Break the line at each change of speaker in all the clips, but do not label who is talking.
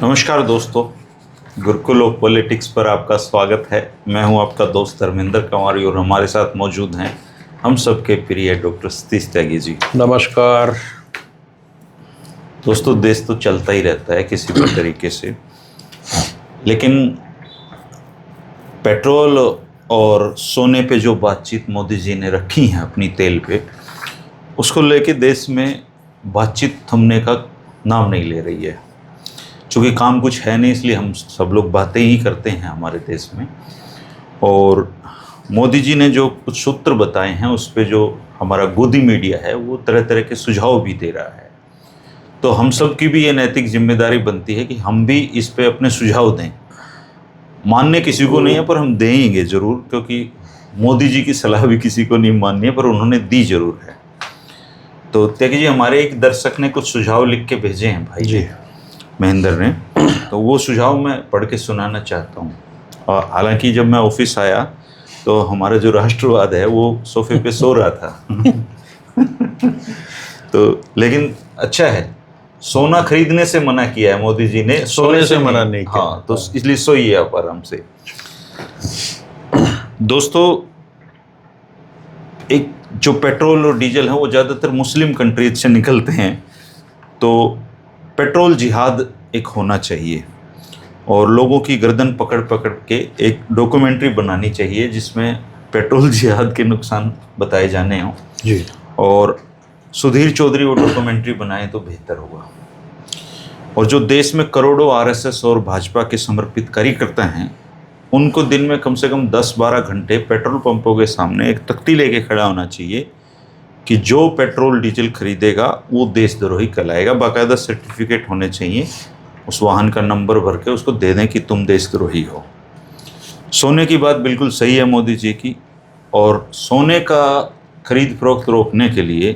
नमस्कार दोस्तों, Gurukul of politics पर आपका स्वागत है। मैं हूं आपका दोस्त धर्मेंद्र कंवारी और हमारे साथ मौजूद हैं हम सबके प्रिय डॉक्टर सतीश त्यागी जी।
नमस्कार
दोस्तों, देश तो चलता ही रहता है किसी भी तरीके से, लेकिन पेट्रोल और सोने पे जो बातचीत मोदी जी ने रखी है अपनी तेल पे, उसको लेके देश में बातचीत थमने का नाम नहीं ले रही है। चूँकि काम कुछ है नहीं, इसलिए हम सब लोग बातें ही करते हैं हमारे देश में। और मोदी जी ने जो कुछ सूत्र बताए हैं, उस पे जो हमारा गोदी मीडिया है वो तरह तरह के सुझाव भी दे रहा है। तो हम सब की भी ये नैतिक जिम्मेदारी बनती है कि हम भी इस पे अपने सुझाव दें। मानने किसी को नहीं है, पर हम देंगे ज़रूर, क्योंकि मोदी जी की सलाह भी किसी को नहीं माननी है, पर उन्होंने दी ज़रूर है। तो त्यागी जी, हमारे एक दर्शक ने कुछ सुझाव लिख के भेजे हैं भाई जी, महेंद्र ने, तो वो सुझाव मैं पढ़ के सुनाना चाहता हूँ। और हालांकि जब मैं ऑफिस आया तो हमारा जो राष्ट्रवाद है वो सोफे पे सो रहा था तो लेकिन अच्छा है, सोना खरीदने से मना किया है मोदी जी ने,
सोने से मना नहीं किया।
हाँ, तो इसलिए सोइए आप आराम से। दोस्तों, एक जो पेट्रोल और डीजल है वो ज़्यादातर मुस्लिम कंट्रीज से निकलते हैं, तो पेट्रोल जिहाद एक होना चाहिए और लोगों की गर्दन पकड़ पकड़ के एक डॉक्यूमेंट्री बनानी चाहिए जिसमें पेट्रोल जिहाद के नुकसान बताए जाने हों
जी।
और सुधीर चौधरी वो डॉक्यूमेंट्री बनाए तो बेहतर होगा। और जो देश में करोड़ों आरएसएस और भाजपा के समर्पित कार्यकर्ता हैं, उनको दिन में कम से कम 10-12 घंटे पेट्रोल पंपों के सामने एक तख्ती लेके खड़ा होना चाहिए कि जो पेट्रोल डीजल खरीदेगा वो देशद्रोही कहलाएगा। बाकायदा सर्टिफिकेट होने चाहिए, उस वाहन का नंबर भर के उसको दे दें कि तुम देशद्रोही हो। सोने की बात बिल्कुल सही है मोदी जी की, और सोने का खरीद फरोख्त रोकने के लिए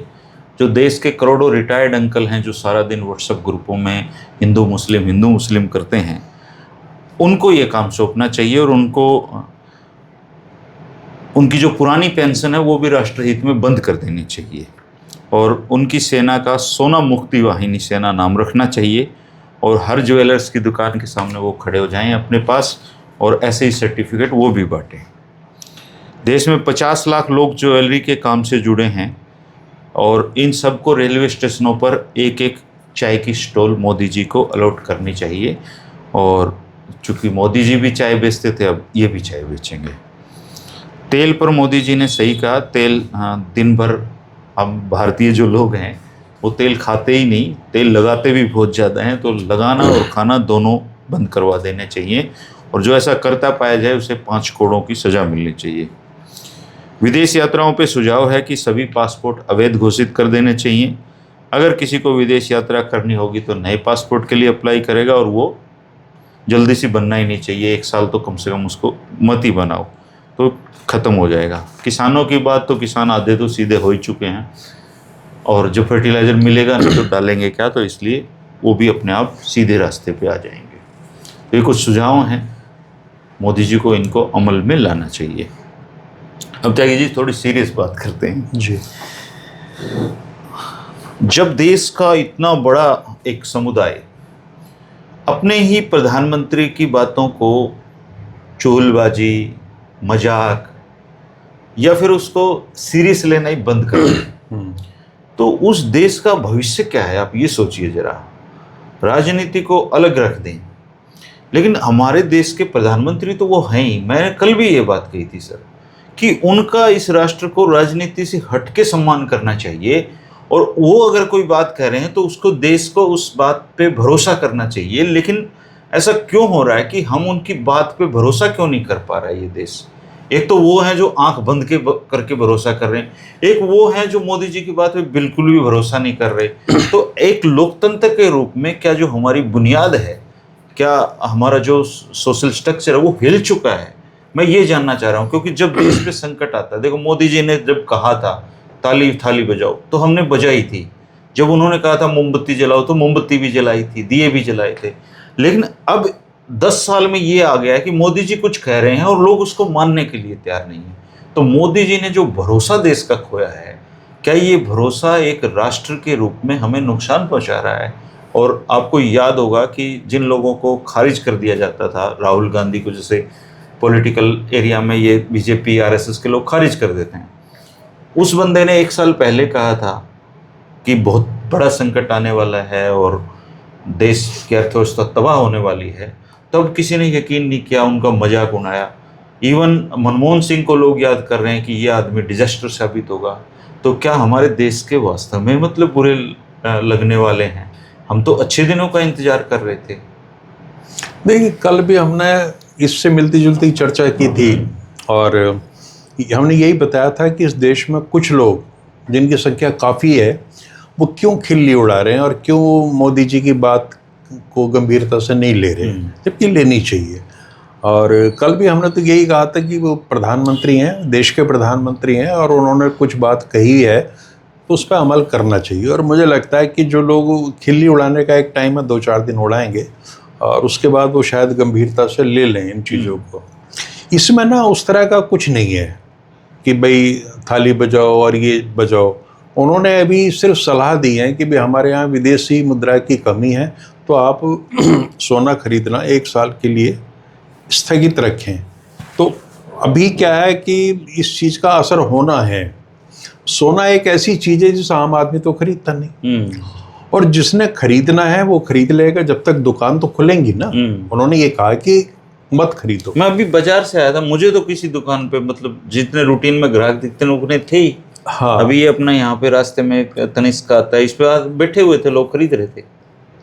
जो देश के करोड़ों रिटायर्ड अंकल हैं जो सारा दिन व्हाट्सएप ग्रुपों में हिंदू मुस्लिम करते हैं, उनको ये काम सौंपना चाहिए और उनकी जो पुरानी पेंशन है वो भी राष्ट्रहित में बंद कर देनी चाहिए। और उनकी सेना का सोना मुक्ति वाहिनी सेना नाम रखना चाहिए और हर ज्वेलर्स की दुकान के सामने वो खड़े हो जाएं अपने पास, और ऐसे ही सर्टिफिकेट वो भी बांटें। देश में 50 लाख लोग ज्वेलरी के काम से जुड़े हैं और इन सबको रेलवे स्टेशनों पर एक एक चाय की स्टॉल मोदी जी को अलॉट करनी चाहिए। और चूँकि मोदी जी भी चाय बेचते थे, अब ये भी चाय बेचेंगे। तेल पर मोदी जी ने सही कहा, तेल दिन भर हम भारतीय जो लोग हैं वो तेल खाते ही नहीं, तेल लगाते भी बहुत ज़्यादा हैं, तो लगाना और खाना दोनों बंद करवा देने चाहिए और जो ऐसा करता पाया जाए उसे 5 करोड़ की सज़ा मिलनी चाहिए। विदेश यात्राओं पे सुझाव है कि सभी पासपोर्ट अवैध घोषित कर देने चाहिए। अगर किसी को विदेश यात्रा करनी होगी तो नए पासपोर्ट के लिए अप्लाई करेगा और वो जल्दी से बनना ही नहीं चाहिए, 1 साल तो कम से कम उसको मत ही बनाओ, तो ख़त्म हो जाएगा। किसानों की बात तो किसान आधे तो सीधे हो ही चुके हैं, और जो फर्टिलाइज़र मिलेगा नहीं तो डालेंगे क्या, तो इसलिए वो भी अपने आप सीधे रास्ते पे आ जाएंगे। तो ये कुछ सुझाव हैं, मोदी जी को इनको अमल में लाना चाहिए। अब त्यागी जी, थोड़ी सीरियस बात करते हैं
जी।
जब देश का इतना बड़ा एक समुदाय अपने ही प्रधानमंत्री की बातों को चुगलबाजी, मजाक या फिर उसको सीरियस लेना ही बंद कर दे, तो उस देश का भविष्य क्या है? आप ये सोचिए जरा। राजनीति को अलग रख दें, लेकिन हमारे देश के प्रधानमंत्री तो वो हैं ही। मैंने कल भी ये बात कही थी सर, कि उनका इस राष्ट्र को राजनीति से हटके सम्मान करना चाहिए, और वो अगर कोई बात कह रहे हैं तो उसको, देश को उस बात पे भरोसा करना चाहिए। लेकिन ऐसा क्यों हो रहा है कि हम उनकी बात पे भरोसा क्यों नहीं कर पा रहा है ये देश? एक तो वो हैं जो आंख बंद करके भरोसा कर रहे हैं, एक वो हैं जो मोदी जी की बात पे बिल्कुल भी भरोसा नहीं कर रहे। तो एक लोकतंत्र के रूप में क्या जो हमारी बुनियाद है, क्या हमारा जो सोशल स्ट्रक्चर है वो हिल चुका है? मैं ये जानना चाह रहा हूँ, क्योंकि जब देश पे संकट आता है, देखो मोदी जी ने जब कहा था ताली थाली बजाओ तो हमने बजाई थी, जब उन्होंने कहा था मोमबत्ती जलाओ तो मोमबत्ती भी जलाई थी, दिए भी जलाए थे। लेकिन अब 10 साल में ये आ गया है कि मोदी जी कुछ कह रहे हैं और लोग उसको मानने के लिए तैयार नहीं है। तो मोदी जी ने जो भरोसा देश का खोया है, क्या ये भरोसा एक राष्ट्र के रूप में हमें नुकसान पहुंचा रहा है? और आपको याद होगा कि जिन लोगों को खारिज कर दिया जाता था, राहुल गांधी को जैसे पॉलिटिकल एरिया में ये बीजेपी आरएसएस के लोग खारिज कर देते हैं, उस बंदे ने 1 साल पहले कहा था कि बहुत बड़ा संकट आने वाला है और देश की अर्थव्यवस्था तबाह होने वाली है, तब किसी ने यकीन नहीं किया, उनका मजाक उड़ाया। इवन मनमोहन सिंह को लोग याद कर रहे हैं कि ये आदमी डिजास्टर साबित होगा। तो क्या हमारे देश के वास्तव में मतलब बुरे लगने वाले हैं? हम तो अच्छे दिनों का इंतजार कर रहे थे।
देखिए, कल भी हमने इससे मिलती जुलती चर्चा की थी और हमने यही बताया था कि इस देश में कुछ लोग, जिनकी संख्या काफ़ी है, वो क्यों खिल्ली उड़ा रहे हैं और क्यों मोदी जी की बात को गंभीरता से नहीं ले रहे हैं, जबकि लेनी चाहिए। और कल भी हमने तो यही कहा था कि वो प्रधानमंत्री हैं, देश के प्रधानमंत्री हैं, और उन्होंने कुछ बात कही है तो उस पर अमल करना चाहिए। और मुझे लगता है कि जो लोग खिल्ली उड़ाने का एक टाइम है, 2-4 दिन उड़ाएंगे और उसके बाद वो शायद गंभीरता से ले लें इन चीज़ों को। इसमें ना उस तरह का कुछ नहीं है कि भाई थाली बजाओ और ये बजाओ। उन्होंने अभी सिर्फ सलाह दी है कि भाई हमारे यहाँ विदेशी मुद्रा की कमी है, तो आप सोना खरीदना 1 साल के लिए स्थगित रखें। तो अभी क्या है कि इस चीज़ का असर होना है। सोना एक ऐसी चीज़ है जिसे आम आदमी तो खरीदता नहीं, और जिसने खरीदना है वो खरीद लेगा जब तक दुकान तो खुलेंगी ना। उन्होंने ये कहा कि मत खरीदो।
मैं अभी बाजार से आया था, मुझे तो किसी दुकान पे मतलब जितने रूटीन में ग्राहक दिखते हैं उतने थे ही।
हाँ,
अभी ये अपना यहाँ पे रास्ते में तनिष्क आता है, इस पे बैठे हुए थे लोग, खरीद रहे थे।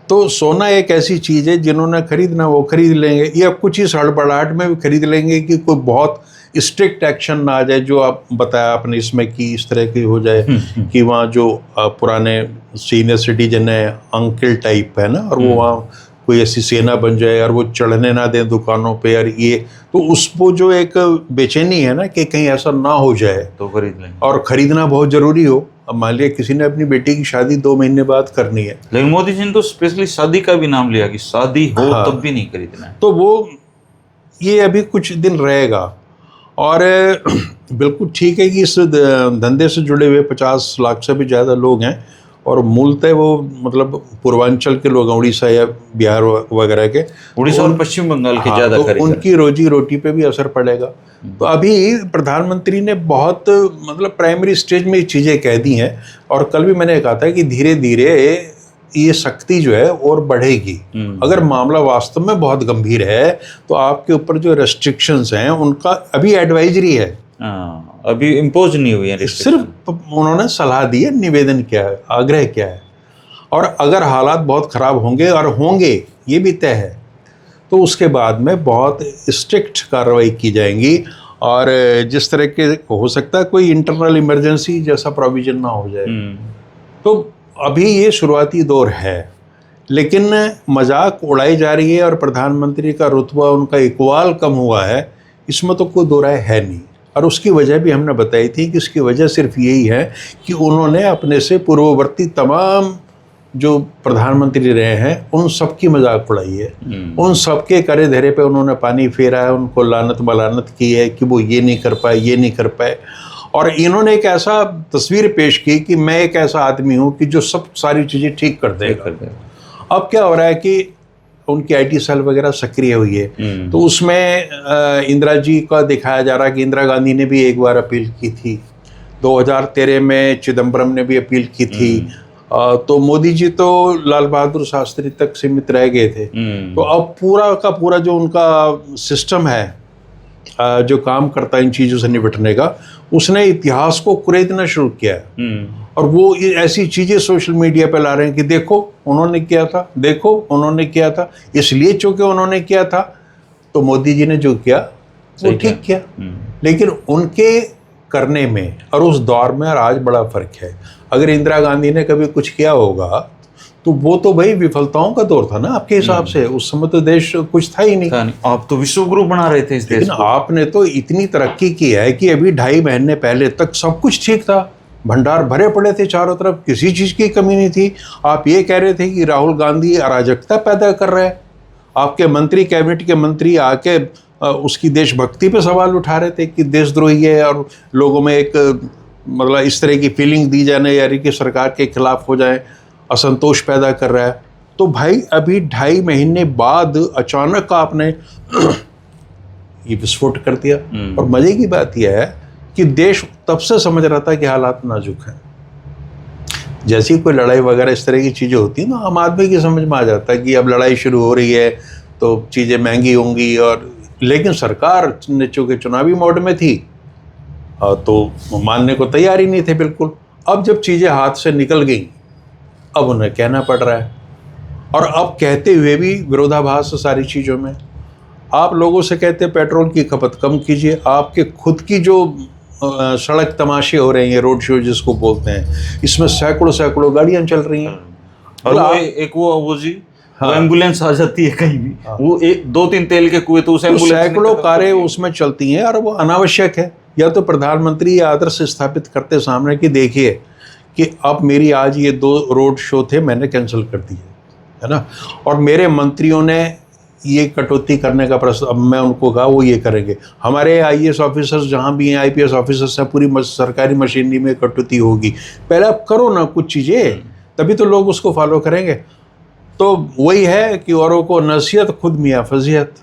तो सोना एक ऐसी चीज़ है जिन्होंने खरीदना वो खरीद लेंगे, या कुछ ही हड़बड़ाहट में भी खरीद लेंगे कि कोई बहुत स्ट्रिक्ट एक्शन ना आ जाए, जो आप बताया आपने इसमें कि इस तरह की हो जाए कि वहाँ जो पुराने सीनियर सिटीजन है, अंकल टाइप है ना, और वो वहाँ कोई ऐसी सेना बन जाए और वो चढ़ने ना दें दुकानों पे, और ये तो उसको जो एक बेचैनी है ना कि कहीं ऐसा ना हो जाए,
तो खरीद लेंगे।
और ख़रीदना बहुत ज़रूरी हो। अब मान लिया किसी ने अपनी बेटी की शादी 2 महीने बाद करनी है,
लेकिन मोदी जी ने तो स्पेशली शादी का भी नाम लिया कि शादी हो तब भी नहीं खरीदना है।
तो वो ये अभी कुछ दिन रहेगा। और बिल्कुल ठीक है कि इस धंधे से जुड़े हुए 50 लाख से भी ज़्यादा लोग हैं, और मूलतः वो मतलब पूर्वांचल के लोग हैं, उड़ीसा या बिहार वगैरह के,
उड़ीसा और पश्चिम बंगाल के ज़्यादा
तो
खरीदार।
उनकी रोजी रोटी पे भी असर पड़ेगा। तो अभी प्रधानमंत्री ने बहुत मतलब प्राइमरी स्टेज में ये चीज़ें कह दी हैं, और कल भी मैंने कहा था कि धीरे धीरे ये शक्ति जो है और बढ़ेगी। अगर मामला वास्तव में बहुत गंभीर है तो आपके ऊपर जो रेस्ट्रिक्शंस हैं उनका अभी एडवाइजरी है,
अभी इम्पोज नहीं हुई है,
सिर्फ उन्होंने सलाह दी है, निवेदन किया है, आग्रह किया है। और अगर हालात बहुत ख़राब होंगे, और होंगे ये भी तय है, तो उसके बाद में बहुत स्ट्रिक्ट कार्रवाई की जाएंगी। और जिस तरह के हो सकता है कोई इंटरनल इमरजेंसी जैसा प्रोविजन ना हो जाए। तो अभी ये शुरुआती दौर है, लेकिन मजाक उड़ाई जा रही है और प्रधानमंत्री का रुतबा, उनका इकबाल कम हुआ है, इसमें तो कोई दो राय है नहीं। और उसकी वजह भी हमने बताई थी कि इसकी वजह सिर्फ यही है कि उन्होंने अपने से पूर्ववर्ती तमाम जो प्रधानमंत्री रहे हैं उन सब की मजाक उड़ाई है, उन सब के करे धरे पे उन्होंने पानी फेरा है, उनको लानत मलानत की है कि वो ये नहीं कर पाए, ये नहीं कर पाए। और इन्होंने एक ऐसा तस्वीर पेश की कि मैं एक ऐसा आदमी हूँ कि जो सब सारी चीज़ें ठीक कर देगा। अब क्या हो रहा है कि उनकी IT सेल वगैरह सक्रिय हुई है, तो उसमें इंदिरा जी का दिखाया जा रहा है कि इंदिरा गांधी ने भी एक बार अपील की थी, 2013 में चिदम्बरम ने भी अपील की थी, तो मोदी जी तो लाल बहादुर शास्त्री तक सीमित रह गए थे। तो अब पूरा का पूरा जो उनका सिस्टम है जो काम करता है इन चीज़ों से निपटने का, उसने इतिहास को कुरेदना शुरू किया है। और वो ये ऐसी चीज़ें सोशल मीडिया पे ला रहे हैं कि देखो उन्होंने किया था, देखो उन्होंने किया था, इसलिए चूंकि उन्होंने किया था तो मोदी जी ने जो किया वो ठीक किया। लेकिन उनके करने में और उस दौर में और आज बड़ा फ़र्क है। अगर इंदिरा गांधी ने कभी कुछ किया होगा तो वो तो भाई विफलताओं का दौर था ना आपके हिसाब से, उस समय तो देश कुछ था ही नहीं।
आप तो विश्व गुरु बना रहे थे इस देश को।
आपने तो इतनी तरक्की की है कि अभी 2.5 महीने पहले तक सब कुछ ठीक था, भंडार भरे पड़े थे चारों तरफ, किसी चीज़ की कमी नहीं थी। आप ये कह रहे थे कि राहुल गांधी अराजकता पैदा कर रहे हैं, आपके मंत्री, कैबिनेट के मंत्री आके उसकी देशभक्ति पे सवाल उठा रहे थे कि देशद्रोही है, और लोगों में एक मतलब इस तरह की फीलिंग दी जाने यानी कि सरकार के खिलाफ हो जाए, असंतोष पैदा कर रहा है। तो भाई अभी 2.5 महीने बाद अचानक आपने ये विस्फोट कर दिया। और मजे की बात यह है कि देश तब से समझ रहा था कि हालात नाजुक हैं। जैसी कोई लड़ाई वगैरह इस तरह की चीज़ें होती हैं ना, आम आदमी की समझ में आ जाता है कि अब लड़ाई शुरू हो रही है तो चीज़ें महंगी होंगी। और लेकिन सरकार ने चूँकि चुनावी मोड में थी तो मानने को तैयार ही नहीं थे बिल्कुल। अब जब चीज़ें हाथ से निकल गई, अब उन्हें कहना पड़ रहा है। और अब कहते हुए भी विरोधाभास है सारी चीज़ों में। आप लोगों से कहते हैं पेट्रोल की खपत कम कीजिए, आपके खुद की जो सड़क तमाशे हो रहे हैं, रोड शो जिसको बोलते हैं, इसमें सैकड़ों गाड़ियां चल रही हैं।
और वो जी वो एम्बुलेंस आ जाती है कहीं भी, वो 2-3 तेल के कुएं तो उस एम्बुलेंस
सैकड़ों कारें उसमें चलती हैं और वो अनावश्यक है। या तो प्रधानमंत्री ये आदर्श स्थापित करते सामने कि देखिए कि अब मेरी आज ये 2 रोड शो थे, मैंने कैंसिल कर दिए, है ना। और मेरे मंत्रियों ने ये कटौती करने का प्रस्ताव, मैं उनको कहा वो ये करेंगे। हमारे आईएएस ऑफिसर्स जहाँ भी हैं, आईपीएस ऑफिसर्स हैं, पूरी सरकारी मशीनरी में कटौती होगी। पहले आप करो ना कुछ चीज़ें, तभी तो लोग उसको फॉलो करेंगे। तो वही है कि औरों को नसीहत, खुद मियाँ फजीहत।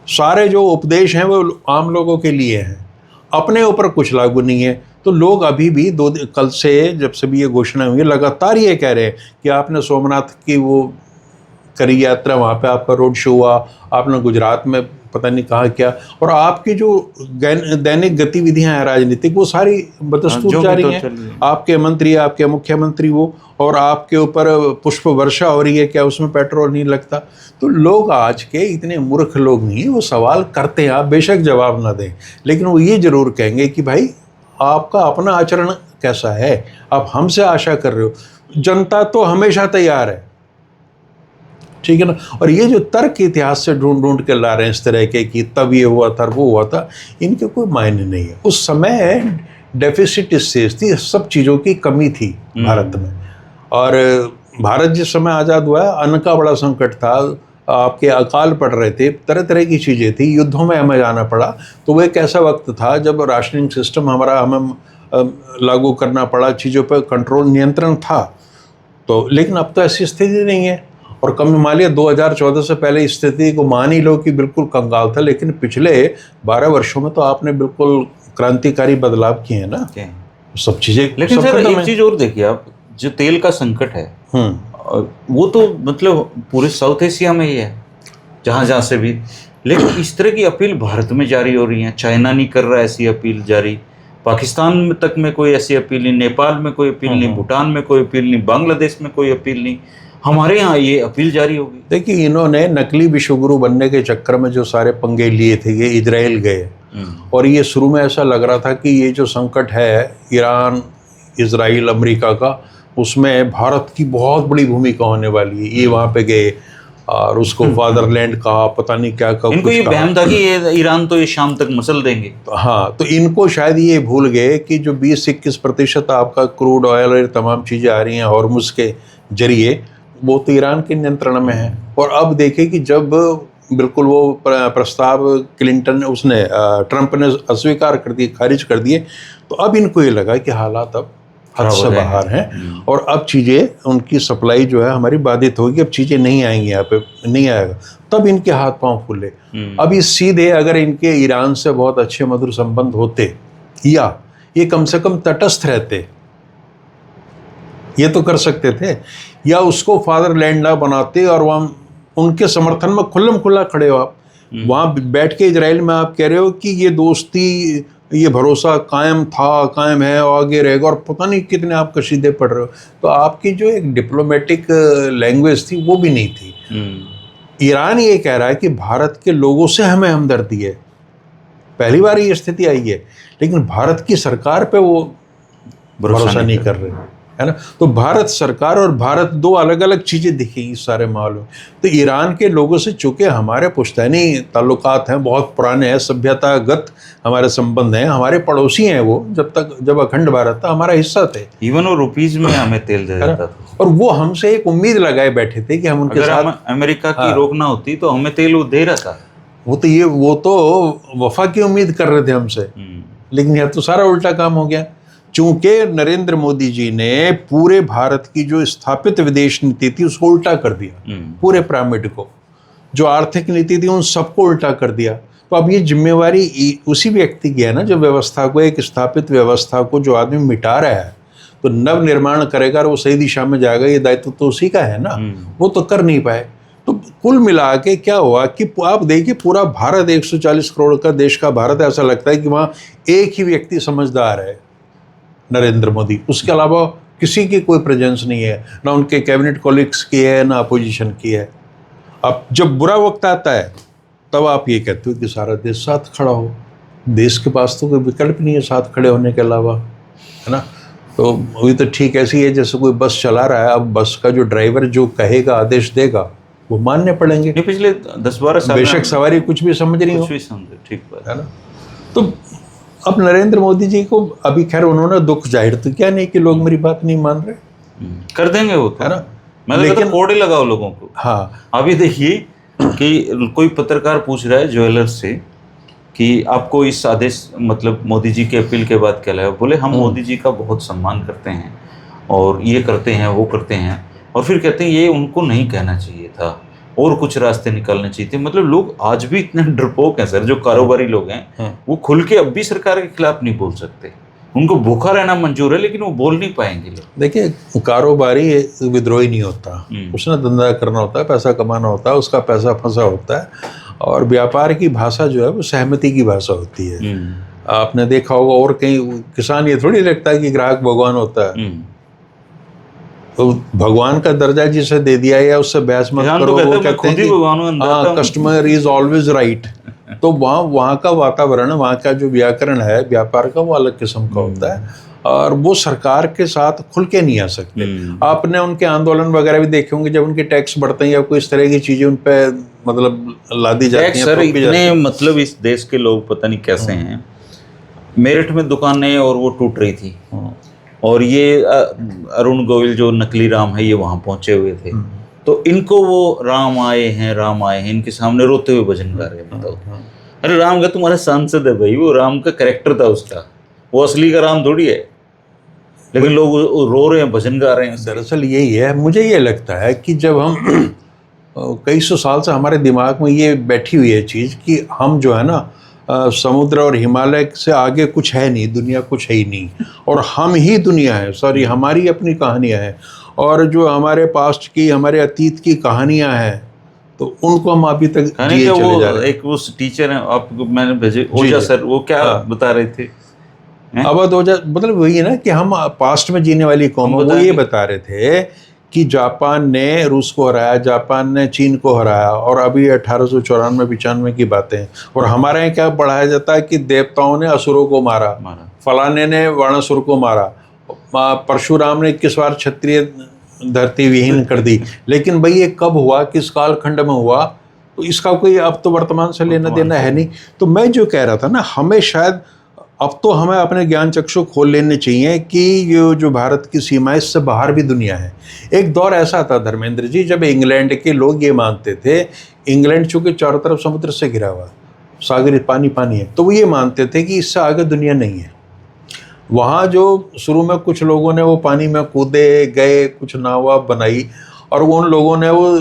सारे जो उपदेश हैं वो आम लोगों के लिए हैं, अपने ऊपर कुछ लागू नहीं है। तो लोग अभी भी कल से जब से भी ये घोषणा हुई लगातार ये कह रहे हैं कि आपने सोमनाथ की वो करी यात्रा, वहाँ पे आपका रोड शो हुआ, आपने गुजरात में पता नहीं कहा क्या, और आपकी जो दैनिक गतिविधियां हैं राजनीतिक, वो सारी बदस्तूर जा रही हैं। आपके मंत्री, आपके मुख्यमंत्री वो, और आपके ऊपर पुष्प वर्षा हो रही है, क्या उसमें पेट्रोल नहीं लगता? तो लोग आज के इतने मूर्ख लोग नहीं है, वो सवाल करते हैं, आप बेशक जवाब ना दें, लेकिन वो ये जरूर कहेंगे कि भाई आपका अपना आचरण कैसा है, आप हमसे आशा कर रहे हो। जनता तो हमेशा तैयार है, ठीक है ना। और ये जो तर्क इतिहास से ढूंढ के ला रहे हैं इस तरह के कि तब ये हुआ था, वो हुआ था, इनके कोई मायने नहीं है। उस समय डेफिसिट स्टेज थी, सब चीज़ों की कमी थी भारत में। और भारत जिस समय आज़ाद हुआ, अन्न का बड़ा संकट था, आपके अकाल पड़ रहे थे, तरह तरह की चीज़ें थी, युद्धों में हमें जाना पड़ा। तो वो एक ऐसा वक्त था जब राशनिंग सिस्टम हमें लागू करना पड़ा, चीज़ों पर कंट्रोल, नियंत्रण था। तो लेकिन अब तो ऐसी स्थिति नहीं है। और कम हिमालय 2014 से पहले इस स्थिति को मान ही लो कि बिल्कुल कंगाल था, लेकिन पिछले 12 वर्षों में तो आपने बिल्कुल क्रांतिकारी बदलाव किए हैं ना, सब चीज़ें।
लेकिन सर एक चीज़ और देखिए आप, जो तेल का संकट है वो तो मतलब पूरे साउथ एशिया में ही है, जहाँ से भी। लेकिन इस तरह की अपील भारत में जारी हो रही है, चाइना नहीं कर रहा ऐसी अपील जारी, पाकिस्तान में तक में कोई ऐसी अपील नहीं, नेपाल में कोई अपील नहीं, भूटान में कोई अपील नहीं, बांग्लादेश में कोई अपील नहीं, हमारे यहाँ ये अपील जारी होगी।
देखिए, इन्होंने नकली विश्वगुरु बनने के चक्कर में जो सारे पंगे लिए थे, ये इजराइल गए। और ये शुरू में ऐसा लग रहा था कि ये जो संकट है ईरान, इजराइल, अमेरिका का, उसमें भारत की बहुत बड़ी भूमिका होने वाली है। ये वहाँ पे गए और उसको फादरलैंड कहा, पता नहीं क्या कहा।
इनको ये बहम था कि ये ईरान तो ये शाम तक मसल देंगे।
हाँ, तो इनको शायद ये भूल गए कि जो 20-21% आपका क्रूड ऑयल और तमाम चीज़ें आ रही हैं हॉर्मुज के जरिए, वो तो ईरान के नियंत्रण में है। और अब देखें कि जब बिल्कुल वो प्रस्ताव क्लिंटन ने ट्रंप ने अस्वीकार कर दिए, खारिज कर दिए, तो अब इनको ये लगा कि हालात अब हद से बाहर हैं और अब चीज़ें, उनकी सप्लाई जो है हमारी बाधित होगी, अब चीज़ें नहीं आएंगी, यहाँ पे नहीं आएगा। तब इनके हाथ पांव फूले। अब ये सीधे अगर इनके ईरान से बहुत अच्छे मधुर संबंध होते, या ये कम से कम तटस्थ रहते, ये तो कर सकते थे, या उसको फादरलैंड ना बनाते और वहाँ उनके समर्थन में खुल्लम खुल्ला खड़े हो। आप वहाँ बैठ के इजराइल में आप कह रहे हो कि ये दोस्ती, ये भरोसा कायम था, कायम है और आगे रहेगा, और पता नहीं कितने आप कशीदे पढ़ रहे हो। तो आपकी जो एक डिप्लोमेटिक लैंग्वेज थी वो भी नहीं थी। ईरान ये कह रहा है कि भारत के लोगों से हमें हमदर्दी है, पहली बार ये स्थिति आई है, लेकिन भारत की सरकार पे वो भरोसा नहीं कर रहे, है ना। तो भारत सरकार और भारत, दो अलग अलग चीज़ें दिखेंगी सारे माहौल में। तो ईरान के लोगों से चूँकि हमारे पुश्तैनी ताल्लुकात हैं, बहुत पुराने हैं, सभ्यतागत हमारे संबंध हैं, हमारे पड़ोसी हैं वो, जब अखंड भारत था हमारा हिस्सा थे।
इवन वो रुपीज में हमें तेल दे देता था,
और वो हमसे एक उम्मीद लगाए बैठे थे कि हम उनके साथ,
अमेरिका की रोकना होती तो हमें तेल वो दे रहा था। वो तो वफा की उम्मीद कर रहे थे हमसे, लेकिन यह तो सारा उल्टा काम हो गया।
चूंकि नरेंद्र मोदी जी ने पूरे भारत की जो स्थापित विदेश नीति थी उसको उल्टा कर दिया, पूरे पिरामिड को, जो आर्थिक नीति थी उन सबको उल्टा कर दिया। तो अब ये जिम्मेवारी उसी व्यक्ति की है ना, जो व्यवस्था को, एक स्थापित व्यवस्था को जो आदमी मिटा रहा है, तो नव निर्माण करेगा और वो सही दिशा में जाएगा, ये दायित्व तो उसी का है ना, वो तो कर नहीं पाए। तो कुल मिला के क्या हुआ कि आप देखिए पूरा भारत 140 करोड़ का देश का भारत, ऐसा लगता है कि वहाँ एक ही व्यक्ति समझदार है, नरेंद्र मोदी, उसके अलावा किसी की कोई प्रेजेंस नहीं है, ना उनके कैबिनेट कॉलीग्स की है, ना अपोजिशन की है। अब जब बुरा वक्त आता है तब आप ये कहते हो कि सारा देश साथ खड़ा हो। देश के पास तो कोई विकल्प नहीं है साथ खड़े होने के अलावा, है ना। तो अभी तो ठीक ऐसी है जैसे कोई बस चला रहा है, अब बस का जो ड्राइवर जो कहेगा, आदेश देगा, वो मानने पड़ेंगे।
ये पिछले 10-12 साल
बेशक सवारी कुछ भी समझ रही हो,
कुछ भी समझे, ठीक बात
है ना। तो अब नरेंद्र मोदी जी को अभी खैर उन्होंने दुख जाहिर तो क्या नहीं कि लोग मेरी बात नहीं मान रहे,
कर देंगे वो तो,
है ना।
मैं तो कहता कोड़े लगाओ लोगों को।
हाँ,
अभी देखिए कि कोई पत्रकार पूछ रहा है ज्वेलर्स से कि आपको इस आदेश, मतलब मोदी जी के अपील के बाद क्या लगा। बोले हम मोदी जी का बहुत सम्मान करते हैं और ये करते हैं वो करते हैं, और फिर कहते हैं ये उनको नहीं कहना चाहिए था और कुछ रास्ते निकालने चाहिए थे। मतलब लोग आज भी इतने डरपोक हैं सर, जो कारोबारी लोग हैं वो खुल के अब भी सरकार के खिलाफ नहीं बोल सकते। उनको भूखा रहना मंजूर है लेकिन वो बोल नहीं पाएंगे लोग।
देखिए कारोबारी विद्रोही नहीं होता, उसने धंधा करना होता है, पैसा कमाना होता है, उसका पैसा फंसा होता है, और व्यापार की भाषा जो है वो सहमति की भाषा होती है। आपने देखा होगा और कहीं किसान ये थोड़ी लगता है कि ग्राहक भगवान होता है, तो भगवान का दर्जा जिसे दे दिया या उससे बहस मत करो, वो कहते हैं कि कस्टमर इज ऑलवेज राइट। तो वहाँ का वातावरण, वहाँ का जो व्याकरण है व्यापार का, वो अलग किस्म का होता है, और वो सरकार के साथ खुल के नहीं आ सकते। आपने उनके आंदोलन वगैरह भी देखे होंगे, जब उनके टैक्स बढ़ते हैं या कोई इस तरह की चीजें उन पे मतलब लादी जाती हैं।
सर इतने मतलब इस देश के लोग पता नहीं कैसे हैं। मेरठ में दुकानें और वो टूट रही थी, और ये अरुण गोविल जो नकली राम है ये वहाँ पहुंचे हुए थे, तो इनको वो राम आए हैं इनके सामने रोते हुए भजन गा रहे हैं। बताओ, अरे राम का तुम्हारा सांसद है भाई, वो राम का कैरेक्टर था उसका, वो असली का राम थोड़ी है, लेकिन लोग रो रहे हैं, भजन गा रहे हैं।
दरअसल यही है, मुझे ये लगता है कि जब हम कई सौ साल से हमारे दिमाग में ये बैठी हुई है चीज़ कि हम जो है ना समुद्र और हिमालय से आगे कुछ है नहीं, दुनिया कुछ है ही नहीं, और हम ही दुनिया है, सॉरी हमारी अपनी कहानियाँ हैं, और जो हमारे पास्ट की, हमारे अतीत की कहानियाँ हैं, तो उनको हम अभी तक जिए चले जा रहे हैं।
एक वो टीचर हैं आपको मैंने भेजे, ओझा सर, वो क्या बता रहे थे,
अवध ओझा, मतलब वही है ना कि हम पास्ट में जीने वाली कौम, वो ये बता रहे थे कि जापान ने रूस को हराया, जापान ने चीन को हराया, और अभी 1894-95 की बातें हैं, और हमारे यहाँ क्या बढ़ाया जाता है कि देवताओं ने असुरों को मारा, फलाने ने वर्णासुर को मारा, परशुराम ने 21 बार क्षत्रिय धरती विहीन कर दी। लेकिन भाई ये कब हुआ, किस कालखंड में हुआ, तो इसका कोई अब तो वर्तमान से लेना देना है नहीं। तो मैं जो कह रहा था ना, हमें शायद अब तो हमें अपने ज्ञान चक्षु खोल लेने चाहिए कि ये जो भारत की सीमा है इससे बाहर भी दुनिया है। एक दौर ऐसा था धर्मेंद्र जी, जब इंग्लैंड के लोग ये मानते थे, इंग्लैंड चूँकि चारों तरफ समुद्र से घिरा हुआ, सागरी पानी पानी है, तो वो ये मानते थे कि इससे आगे दुनिया नहीं है। वहाँ जो शुरू में कुछ लोगों ने वो पानी में कूदे गए, कुछ नावा बनाई, और उन लोगों ने वो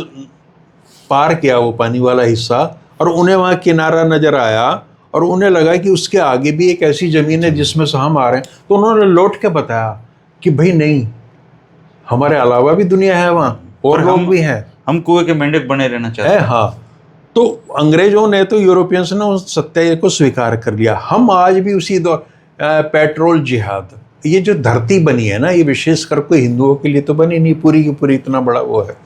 पार किया वो पानी वाला हिस्सा, और उन्हें वहाँ किनारा नज़र आया, और उन्हें लगा कि उसके आगे भी एक ऐसी ज़मीन है जिसमें से हम आ रहे हैं। तो उन्होंने लौट के बताया कि भाई नहीं, हमारे अलावा भी दुनिया है वहाँ, और लोग भी हैं, हम
कुएं के मेंढक बने रहना चाहते हैं।
हाँ, तो अंग्रेजों ने, तो यूरोपियंस ने उस सत्य को स्वीकार कर लिया। हम आज भी उसी दौर, पेट्रोल जिहाद, ये जो धरती बनी है ना, ये विशेषकर कोई हिंदुओं के लिए तो बनी नहीं, पूरी की पूरी इतना बड़ा वो है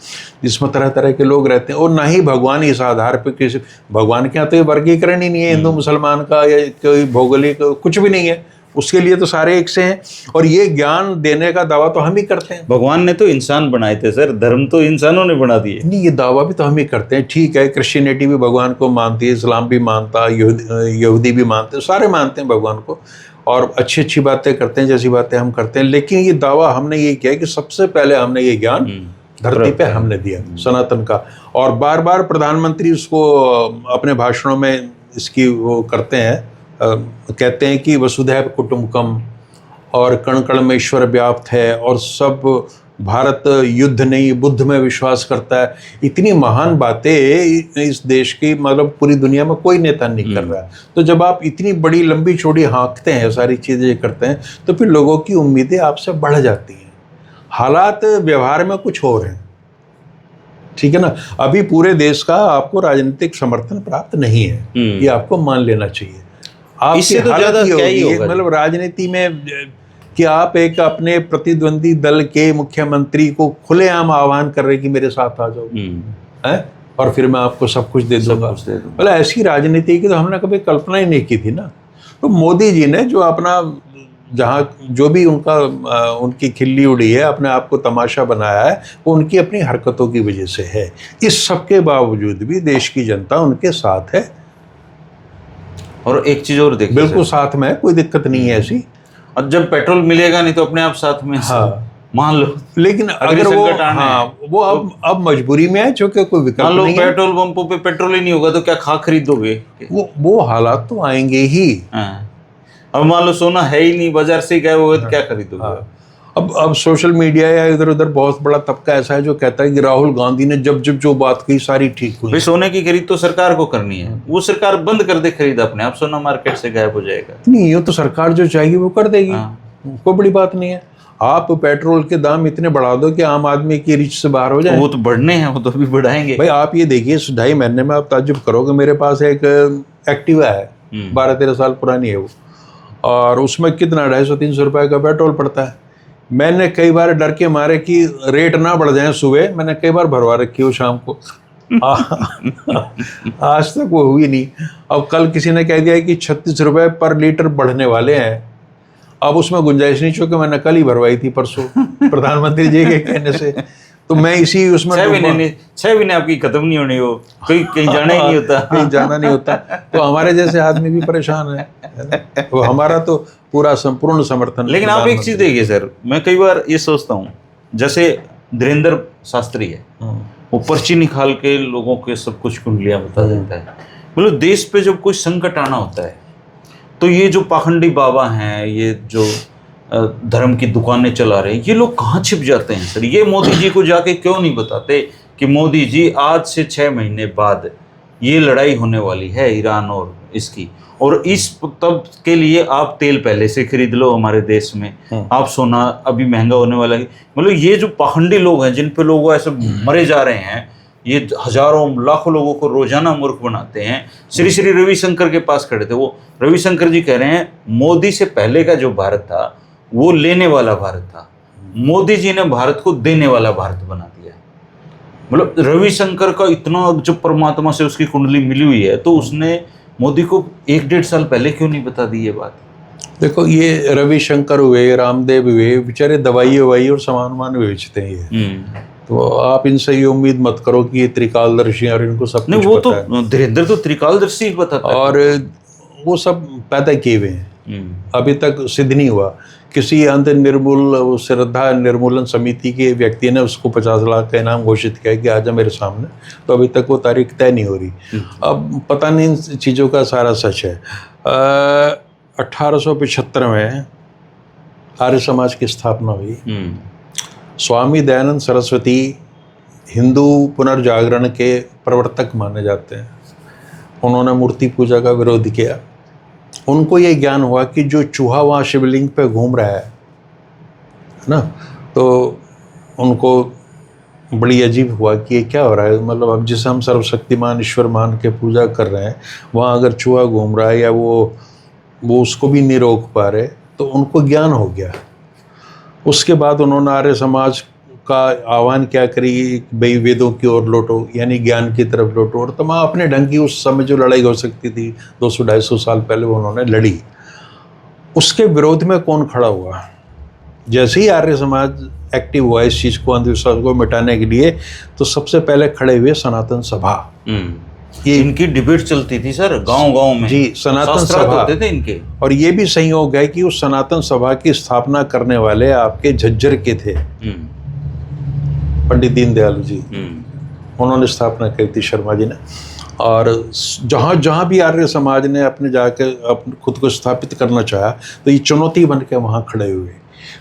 जिसमें तरह तरह के लोग रहते हैं, और ना ही भगवान इस आधार पे किसी, भगवान के यहाँ तो ये वर्गीकरण ही नहीं है हिंदू मुसलमान का, या कोई भौगोलिक कुछ भी नहीं है, उसके लिए तो सारे एक से हैं, और ये ज्ञान देने का दावा तो हम ही करते हैं।
भगवान ने तो इंसान बनाए थे सर, धर्म तो इंसानों ने बना दिए।
नहीं, ये दावा भी तो हम ही करते हैं। ठीक है, क्रिश्चियनिटी भी भगवान को मानती है, इस्लाम भी मानता है, यहूदी भी मानते हैं, सारे मानते हैं भगवान को, और अच्छी अच्छी बातें करते हैं जैसी बातें हम करते हैं। लेकिन ये दावा हमने ये किया कि सबसे पहले हमने ये ज्ञान धरती पे हमने दिया, सनातन का, और बार बार प्रधानमंत्री उसको अपने भाषणों में इसकी वो करते हैं, कहते हैं कि वसुधैव कुटुंबकम, और कण कण में ईश्वर व्याप्त है और सब भारत युद्ध नहीं बुद्ध में विश्वास करता है, इतनी महान बातें इस देश की मतलब पूरी दुनिया में कोई नेता नहीं कर रहा है। तो जब आप इतनी बड़ी लंबी चौड़ी हाँकते हैं, सारी चीज़ें करते हैं, तो फिर लोगों की उम्मीदें आपसे बढ़ जाती हैं। हालात व्यवहार में कुछ और हैं, ठीक है ना। अभी पूरे देश का आपको राजनीतिक समर्थन प्राप्त नहीं है, ये आपको मान लेना चाहिए।
इससे तो ज्यादा क्या ही होगा,
मतलब राजनीति में कि आप एक अपने प्रतिद्वंदी दल के मुख्यमंत्री को खुलेआम आह्वान कर रहे कि मेरे साथ आ जाओ, हैं, और फिर मैं आपको सब कुछ दे दूंगा। मतलब ऐसी राजनीति की तो हमने कभी कल्पना ही नहीं की थी ना। तो मोदी जी ने जो अपना जहाँ जो भी उनकी खिल्ली उड़ी है, अपने आप को तमाशा बनाया है, वो उनकी अपनी हरकतों की वजह से है। इस सब के बावजूद भी देश की जनता उनके साथ है।
और एक चीज और देखिए,
बिल्कुल साथ में, कोई दिक्कत नहीं है ऐसी।
और जब पेट्रोल मिलेगा नहीं तो अपने आप साथ में,
हाँ
मान लो,
लेकिन अगर वो वो अब मजबूरी में है, क्योंकि कोई विकल्प नहीं है।
मान लो पेट्रोल पंपों पे पेट्रोल ही नहीं होगा तो क्या खरीदोगे?
वो हालात तो आएंगे ही।
अब मान लो सोना है ही नहीं, बाजार से गए हुए, तो क्या खरीदोगे?
अब सोशल मीडिया या इधर उधर बहुत बड़ा तबका ऐसा है जो कहता है कि राहुल गांधी ने जब जब जो बात कही सारी ठीक हुई।
सोने की खरीद तो सरकार को करनी है, वो सरकार बंद कर दे खरीद, अपने आप सोना मार्केट से गायब हो जाएगा।
नहीं, ये तो सरकार जो चाहेगी वो कर देगी, कोई बड़ी बात नहीं है। आप पेट्रोल के दाम इतने बढ़ा दो कि आम आदमी की रीच से बाहर हो जाए।
वो तो बढ़ने हैं, वो तो अभी बढ़ाएंगे
भाई। आप ये देखिए, 2.5 महीने में आप ताज्जुब करोगे। मेरे पास एक एक्टिवा है, 12-13 साल पुरानी है वो, और उसमें कितना 250-300 रुपए का पेट्रोल पड़ता है। मैंने कई बार डर के मारे कि रेट ना बढ़ जाए सुबह, मैंने कई बार भरवा रखी हो शाम को। आज तक वो हुई नहीं। अब कल किसी ने कह दिया कि 36 रुपए पर लीटर बढ़ने वाले हैं। अब उसमें गुंजाइश नहीं, चूंकि मैंने कल ही भरवाई थी परसों प्रधानमंत्री जी के कहने से। तो मैं इसी उसमें
6 महीने आपकी खत्म नहीं होनी, वो कहीं जाना ही नहीं होता।
कहीं जाना नहीं होता। तो हमारे जैसे आदमी भी परेशान है। तो हमारा तो पूरा संपूर्ण समर्थन।
लेकिन आप एक चीज देखिए सर, मैं कई बार ये सोचता हूँ, जैसे धीरेन्द्र शास्त्री है, वो पर्ची निकाल के लोगों के सब कुछ कुंडलियां बता देता है। मतलब देश पे जब कोई संकट आना होता है तो ये जो पाखंडी बाबा हैं, ये जो धर्म की दुकानें चला रहे हैं, ये लोग कहाँ छिप जाते हैं सर? ये मोदी जी को जाके क्यों नहीं बताते कि मोदी जी आज से 6 महीने बाद ये लड़ाई होने वाली है ईरान और इसकी, और इस तब के लिए आप तेल पहले से खरीद लो हमारे देश में, आप सोना अभी महंगा होने वाला है। मतलब ये जो पाखंडी लोग हैं, जिन पे लोग ऐसे मरे जा रहे हैं, ये हजारों लाखों लोगों को रोजाना मूर्ख बनाते हैं। श्री श्री रविशंकर के पास खड़े थे, वो रविशंकर जी कह रहे हैं मोदी से पहले का जो भारत था वो लेने वाला भारत था, मोदी जी ने भारत को देने वाला भारत बना दिया। मतलब रविशंकर का इतना, जब परमात्मा से उसकी कुंडली मिली हुई है, तो उसने मोदी को 1-1.5 साल पहले क्यों नहीं बता दी ये बात? देखो, ये रविशंकर हुए, रामदेव हुए, बेचारे दवाई ववाई और सामान बेचते हैं ये। तो आप इनसे ये उम्मीद मत करो कि ये त्रिकालदर्शी और इनको सब नहीं, वो तो धीरेन्द्र तो त्रिकालदर्शी ही बताता है, और
वो सब पैदा किए हुए हैं, अभी तक सिद्ध नहीं हुआ। किसी अंध निर्मूल श्रद्धा निर्मूलन समिति के व्यक्ति ने उसको 50 लाख का इनाम घोषित किया कि आजा मेरे सामने, तो अभी तक वो तारीख तय नहीं हो रही। अब पता नहीं इन चीज़ों का सारा सच है। 1875 में आर्य समाज की स्थापना हुई। स्वामी दयानंद सरस्वती हिंदू पुनर्जागरण के प्रवर्तक माने जाते हैं। उन्होंने मूर्ति पूजा का विरोध किया। उनको ये ज्ञान हुआ कि जो चूहा वहाँ शिवलिंग पे घूम रहा है ना, तो उनको बड़ी अजीब हुआ कि ये क्या हो रहा है। मतलब अब जिसे हम सर्वशक्तिमान ईश्वर मान के पूजा कर रहे हैं, वहाँ अगर चूहा घूम रहा है या वो उसको भी नहीं रोक पा रहे, तो उनको ज्ञान हो गया। उसके बाद उन्होंने आर्य समाज का आह्वान क्या करी, भाई वेदों की ओर लौटो, यानी ज्ञान की तरफ लौटो। और तमाम अपने ढंग की उस समय जो लड़ाई हो सकती थी 200-250 साल पहले वो उन्होंने लड़ी। उसके विरोध में कौन खड़ा हुआ? जैसे ही आर्य समाज एक्टिव हुआ इस चीज़ को, अंधविश्वास को मिटाने के लिए, तो सबसे पहले खड़े हुए सनातन सभा।
ये इनकी डिबेट चलती थी सर गांव-गांव में।
जी, सनातन सभा
होते थे इनके। और
ये भी संयोग है कि उस सनातन सभा की स्थापना करने वाले आपके झज्जर के थे, पंडित दीनदयाल जी। उन्होंने स्थापना करी थी, शर्मा जी ने। और जहाँ जहाँ भी आर्य समाज ने अपने जाके अपने खुद को स्थापित करना चाहा तो ये चुनौती बन के वहाँ खड़े हुए।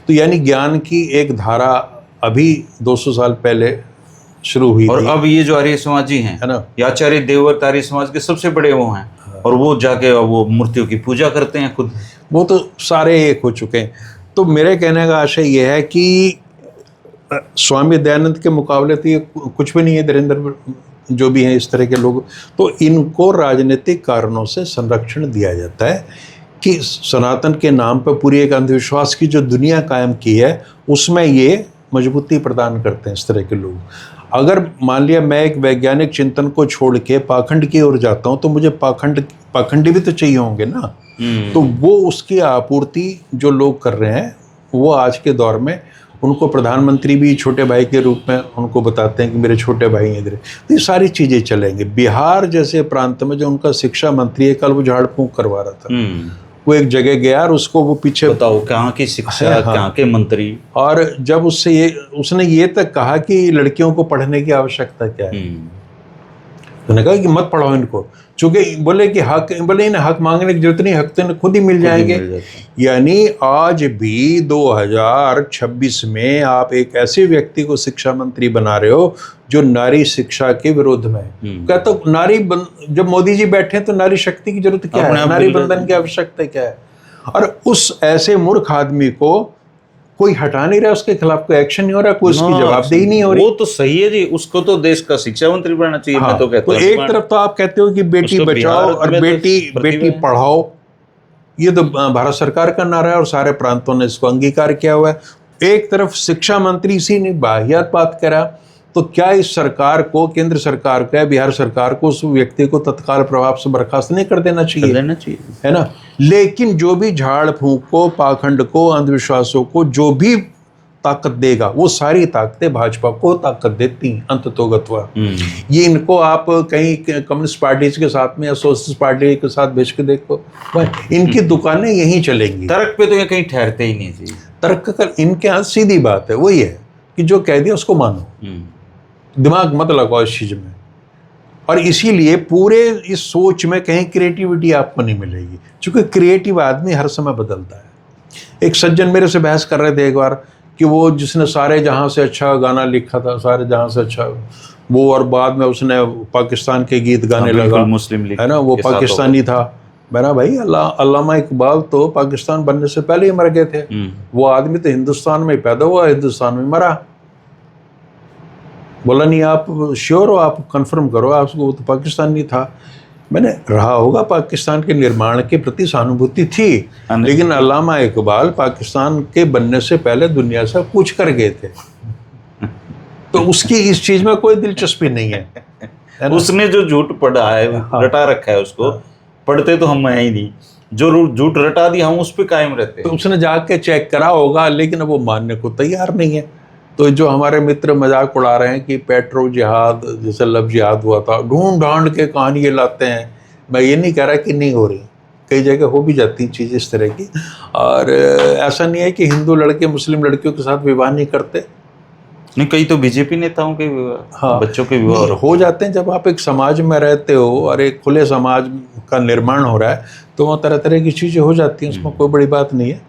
तो यानी ज्ञान की एक धारा अभी 200 साल पहले शुरू हुई
और
थी।
अब ये जो आर्य समाजी हैं,
है ना,
ये आचार्य देवव्रत आर्य समाज के सबसे बड़े वो हैं, और वो जाके वो मूर्तियों की पूजा करते हैं खुद।
वो तो सारे एक हो चुके हैं। तो मेरे कहने का आशय ये है कि स्वामी दयानंद के मुकाबले तो ये कुछ भी नहीं है, धीरेन्द्र जो भी हैं इस तरह के लोग, तो इनको राजनीतिक कारणों से संरक्षण दिया जाता है कि सनातन के नाम पर पूरी एक अंधविश्वास की जो दुनिया कायम की है उसमें ये मजबूती प्रदान करते हैं इस तरह के लोग। अगर मान लिया मैं एक वैज्ञानिक चिंतन को छोड़ के पाखंड की ओर जाता हूँ तो मुझे पाखंडी भी तो चाहिए होंगे ना। तो वो उसकी आपूर्ति जो लोग कर रहे हैं वो आज के दौर में उनको प्रधानमंत्री भी छोटे भाई के रूप में उनको बताते हैं कि मेरे छोटे भाई इधर। तो ये सारी चीज़ें चलेंगी। बिहार जैसे प्रांत में जो उनका शिक्षा मंत्री है, कल वो झाड़ फूंक करवा रहा था, वो एक जगह गया और उसको वो पीछे
बताओ कहाँ की शिक्षा,
हाँ।
कहाँ के मंत्री।
और जब उसने ये तक कहा कि लड़कियों को पढ़ने की आवश्यकता क्या है, उन्होंने कहा कि मत पढ़ाओ इनको, चूंकि बोले कि बोले इन्हें हक मांगने की जरूरत नहीं, हक तो खुद ही मिल जाएंगे। यानी आज भी 2026 में आप एक ऐसे व्यक्ति को शिक्षा मंत्री बना रहे हो जो नारी शिक्षा के विरोध में है। कहता तो जब मोदी जी बैठे तो नारी शक्ति की जरूरत क्या है, नारी बंधन की आवश्यकता क्या है। और उस ऐसे मूर्ख आदमी को कोई हटा नहीं रहा, उसके खिलाफ कोई एक्शन नहीं हो रहा, कोई उसकी जवाबदेही नहीं हो रही।
वो तो सही है जी, उसको तो देश का शिक्षा मंत्री बनना चाहिए।
हाँ,
मैं तो कहता
तो एक तरफ तो आप कहते हो कि बेटी बचाओ और बेटी पढ़ाओ, ये तो भारत सरकार का नारा है और सारे प्रांतों ने इसको अंगीकार किया हुआ है। एक तरफ शिक्षा मंत्री इसी ने बाहियात बात करा, तो क्या इस सरकार को, केंद्र सरकार को या बिहार सरकार को उस व्यक्ति को तत्काल प्रभाव से बर्खास्त नहीं कर देना चाहिए? है ना। लेकिन जो भी झाड़ फूंक को, पाखंड को, अंधविश्वासों को जो भी ताकत देगा वो सारी ताकतें भाजपा को ताकत देती हैं अंततोगत्वा। ये इनको आप कहीं कम्युनिस्ट पार्टी के साथ में या सोशलिस्ट पार्टी के साथ भेज के देखो, इनकी दुकानें यहीं चलेंगी।
तर्क पे तो ये कहीं ठहरते ही नहीं जी।
तर्क कर इनके यहाँ सीधी बात है, वही है कि जो कह दिया उसको मानो, दिमाग मत लगाओ इस चीज में। और इसीलिए पूरे इस सोच में कहीं क्रिएटिविटी आपको नहीं मिलेगी, क्योंकि क्रिएटिव आदमी हर समय बदलता है। एक सज्जन मेरे से बहस कर रहे थे एक बार कि वो जिसने सारे जहां से अच्छा गाना लिखा था, सारे जहां से अच्छा वो, और बाद में उसने पाकिस्तान के गीत गाने लगा,
मुस्लिम लीग
है ना, वो पाकिस्तानी था। मेरा भाई अल्लामा इकबाल तो पाकिस्तान बनने से पहले ही मर गए थे। वो आदमी तो हिंदुस्तान में पैदा हुआ, हिंदुस्तान में मरा। बोला नहीं आप श्योर हो, आप कंफर्म करो, आपको वो तो पाकिस्तानी था। मैंने रहा होगा, पाकिस्तान के निर्माण के प्रति सहानुभूति थी, लेकिन अल्लामा इकबाल पाकिस्तान के बनने से पहले दुनिया से पूछ कर गए थे, तो उसकी इस चीज में कोई दिलचस्पी नहीं है।
उसने जो झूठ पढ़ा है, रटा रखा है, उसको पढ़ते तो हम है ही नहीं, जो झूठ रटा दिया हम उस पर कायम रहते।
तो उसने जाके चेक करा होगा, लेकिन वो मानने को तैयार नहीं है। तो जो हमारे मित्र मजाक उड़ा रहे हैं कि पेट्रो जिहाद जैसे लफ्ज़ जिहाद हुआ था, ढूंढ ढांड के कहानी ये लाते हैं। मैं ये नहीं कह रहा कि नहीं हो रही, कई जगह हो भी जाती हैं चीज़ें इस तरह की। और ऐसा नहीं है कि हिंदू लड़के मुस्लिम लड़कियों के साथ विवाह नहीं करते।
नहीं, कई तो बीजेपी नेताओं के बच्चों के विवाह
हो जाते हैं। जब आप एक समाज में रहते हो और एक खुले समाज का निर्माण हो रहा है तो वहाँ तरह तरह की चीज़ें हो जाती हैं, उसमें कोई बड़ी बात नहीं है।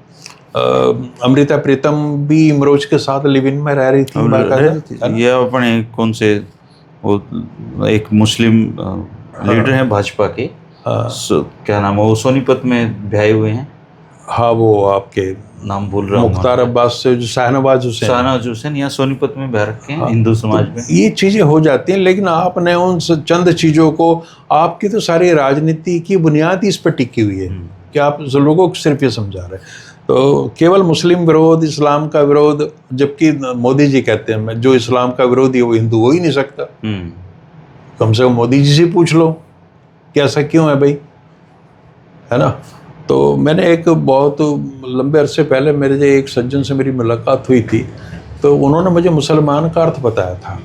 अमृता प्रीतम भी इमरोज के साथ लिव इन में रह रही थी।
ये अपने कौन से वो एक मुस्लिम लीडर हैं भाजपा के, क्या नाम है, वो सोनीपत में ब्याहे हुए हैं।
हाँ, वो आपके
नाम भूल रहा हूँ,
मुख्तार अब्बास से जो शाहनवाज हुसैन
यहाँ सोनीपत में ब्याह रखे हैं। हिंदू समाज में
ये चीज़ें हो जाती हैं, लेकिन आपने उन चंद चीज़ों को, आपकी तो सारी राजनीति की बुनियाद इस पर टिकी हुई है कि आप लोगों को सिर्फ ये समझा रहे हैं। तो केवल मुस्लिम विरोध, इस्लाम का विरोध, जबकि मोदी जी कहते हैं जो इस्लाम का विरोधी है वो हिंदू हो ही नहीं सकता। कम से कम मोदी जी से पूछ लो कि ऐसा क्यों है भाई, है ना। तो मैंने एक बहुत लंबे अरसे पहले मेरे जो एक सज्जन से मेरी मुलाकात हुई थी, तो उन्होंने मुझे मुसलमान का अर्थ बताया था।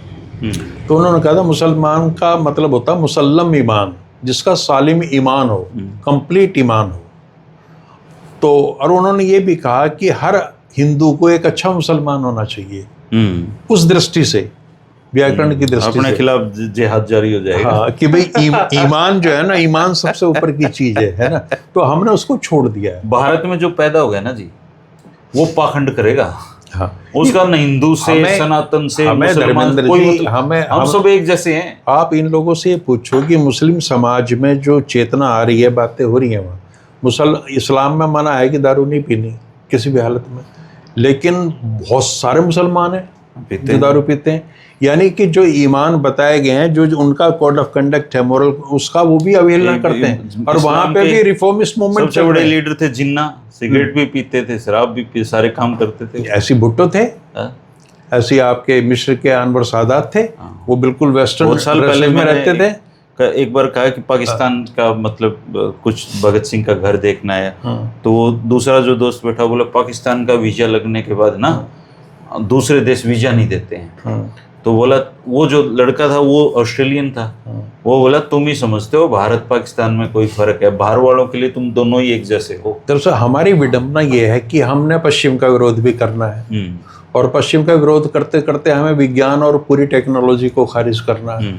तो उन्होंने कहा था मुसलमान का मतलब होता है मुसल्लम ईमान, जिसका सालिम ईमान हो, कंप्लीट ईमान हो। तो और उन्होंने ये भी कहा कि हर हिंदू को एक अच्छा मुसलमान होना चाहिए। उस दृष्टि से व्याकरण की दृष्टि
अपने
से।
खिलाफ जिहाद जारी हो जाएगा।
हाँ, कि भाई ईमान जो है ना, ईमान सबसे ऊपर की चीज है ना, तो हमने उसको छोड़ दिया है।
भारत में जो पैदा हो गया ना जी, वो पाखंड करेगा।
हाँ,
उसका न हिंदू से,
हमें-
सनातन से,
हमें
मुसलमान
धर्मेंद्र
कोई
जी,
मतलब, हम सब एक जैसे हैं।
आप इन लोगों से ये पूछो कि मुस्लिम समाज में जो चेतना आ रही है, बातें हो रही हैं वहाँ, इस्लाम में मना है कि दारू नहीं पीनी किसी भी हालत में, लेकिन बहुत सारे मुसलमान हैं
पीते
जो
हैं।
दारू पीते हैं। यानी कि जो ईमान बताए गए हैं, जो उनका कोड ऑफ कंडक्ट है, मोरल, उसका वो भी अवहेलना करते हैं। और वहाँ पे भी रिफॉर्मिस्ट मूवमेंट
सबसे बड़े लीडर थे जिन्ना, सिगरेट भी पीते थे, शराब भी पी, सारे काम करते थे।
ऐसी भुट्टो थे,
हाँ?
ऐसी आपके मिस्र के अनवर सादात थे, वो बिल्कुल वेस्टर्न
बहुत साल पहले
ड्रेसेस में
मैंने
रहते थे।
एक बार कहा कि पाकिस्तान का मतलब कुछ भगत सिंह का घर देखना है, तो वो दूसरा जो दोस्त बैठा बोला पाकिस्तान का वीजा लगने के बाद ना दूसरे देश वीजा नहीं देते हैं। तो बोला, वो जो लड़का था वो ऑस्ट्रेलियन था, वो बोला तुम ही समझते हो भारत पाकिस्तान में कोई फर्क है, बाहर वालों के लिए तुम दोनों ही एक जैसे हो।
दरअसल हमारी विडंबना ये है कि हमने पश्चिम का विरोध भी करना है, और पश्चिम का विरोध करते करते हमें विज्ञान और पूरी टेक्नोलॉजी को खारिज करना है।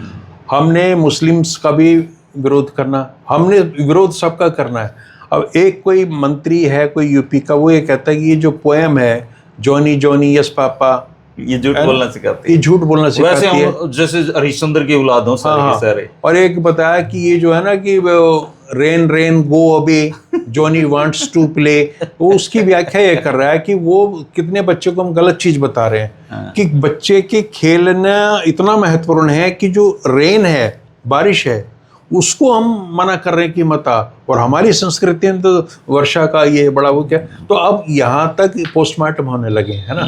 हमने मुस्लिम्स का भी विरोध करना, हमने विरोध सबका करना है। अब एक कोई मंत्री है कोई यूपी का, वो ये कहता है कि ये जो पोएम है जॉनी जॉनी यस पापा,
ये झूठ बोलना सिखाते
ये झूठ बोलना
वैसे
सिखाती है।
हम जैसे हरिश्चंद्र की औलाद हो सारे के सारे।
और एक बताया कि ये जो है ना कि rain rain go away Johnny wants to play, वो उसकी व्याख्या ये कर रहा है कि वो कितने बच्चों को हम गलत चीज बता रहे हैं कि बच्चे के खेलना इतना महत्वपूर्ण है कि जो रेन है, बारिश है, उसको हम मना कर रहे हैं कि मत आ। और हमारी संस्कृति में तो वर्षा का ये बड़ा वो क्या, तो अब यहाँ तक पोस्टमार्टम होने लगे हैं ना।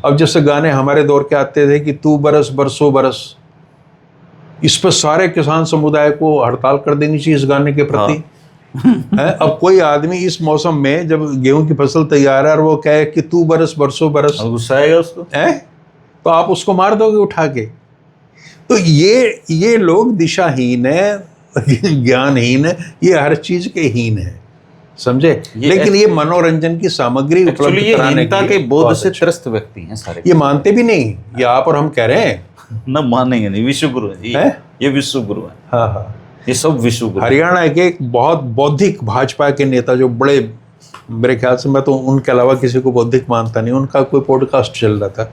अब जैसे गाने हमारे दौर के आते थे कि तू बरस बरसों बरस, इस पर सारे किसान समुदाय को हड़ताल कर देनी चाहिए इस गाने के प्रति। है, अब कोई आदमी इस मौसम में जब गेहूं की फसल तैयार है और वो कहे कि तू बरस बरसों बरस,
गुस्सा आएगा उसको,
है तो आप उसको मार दोगे उठा के। तो ये लोग दिशाहीन है, ज्ञानहीन है, ये हर चीज के हीन है, समझे। लेकिन ये मनोरंजन की सामग्री उपलब्ध कराने
के बोध से त्रस्त व्यक्ति हैं सारे।
ये मानते भी नहीं, ये आप और हम कह रहे हैं
न मानेंगे नहीं, विश्व गुरु है ये विश्व गुरु है।
हाँ हाँ,
ये सब विश्व गुरु।
हरियाणा के एक बहुत बौद्धिक भाजपा के नेता जो बड़े, मेरे ख्याल से मैं तो उनके अलावा किसी को बौद्धिक मानता नहीं, उनका कोई पॉडकास्ट चल रहा था